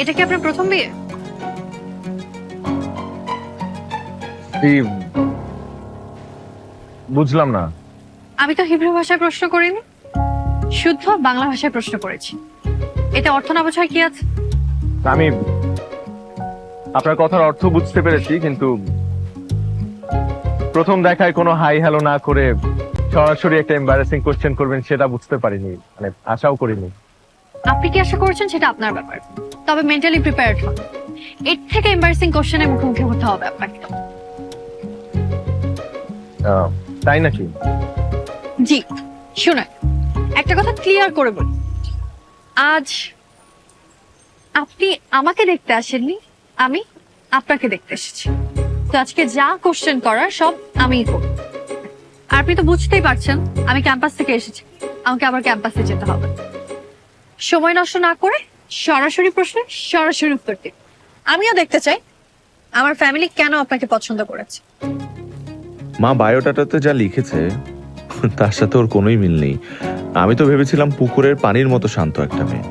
এটা কি আপনার প্রথম বিয়ে? বুঝলাম না। আমি তো হিব্রু ভাষায় প্রশ্ন করিনি, শুদ্ধ বাংলা ভাষায় প্রশ্ন করেছি। এটা অর্থ না বোঝার কি আছে? আমি আপনার কথার অর্থ বুঝতে পেরেছি, কিন্তু প্রথম দেখায় কোনো হাই হ্যালো না করে সরাসরি একটা এম্বারাসিং কোশ্চেন করবেন সেটা বুঝতে পারিনি, মানে আশাও করিনি। আপনি কি আশা করছেন সেটা আপনার ব্যাপার, তবে মেন্টালি প্রিপেয়ার্ড হন। এর থেকে এম্বারেসিং কোশ্চেনের মুখোমুখি হতে হবে আপনাকে। তাই নাকি? জি, শুনেন, একটা কথা ক্লিয়ার করে বলি, আজ আপনি আমাকে দেখতে আসেননি, আমি আপনাকে দেখতে এসেছি। তো আজকে যা কোশ্চেন করার সব আমিই করব। আর আপনি তো বুঝতেই পারছেন আমি ক্যাম্পাস থেকে এসেছি, আমাকে আবার ক্যাম্পাসে যেতে হবে। সময় নষ্ট না করে সরাসরি প্রশ্নে সরাসরি উত্তর দিন। আমিও দেখতে চাই আমার ফ্যামিলি কেন আপনাকে পছন্দ করেছে। মা বায়োডাটাতে যা লিখেছে তার সাথে ওর কোনোই মিল নেই। আমি তো ভেবেছিলাম পুকুরের পানির মতো শান্ত একটা মেয়ে।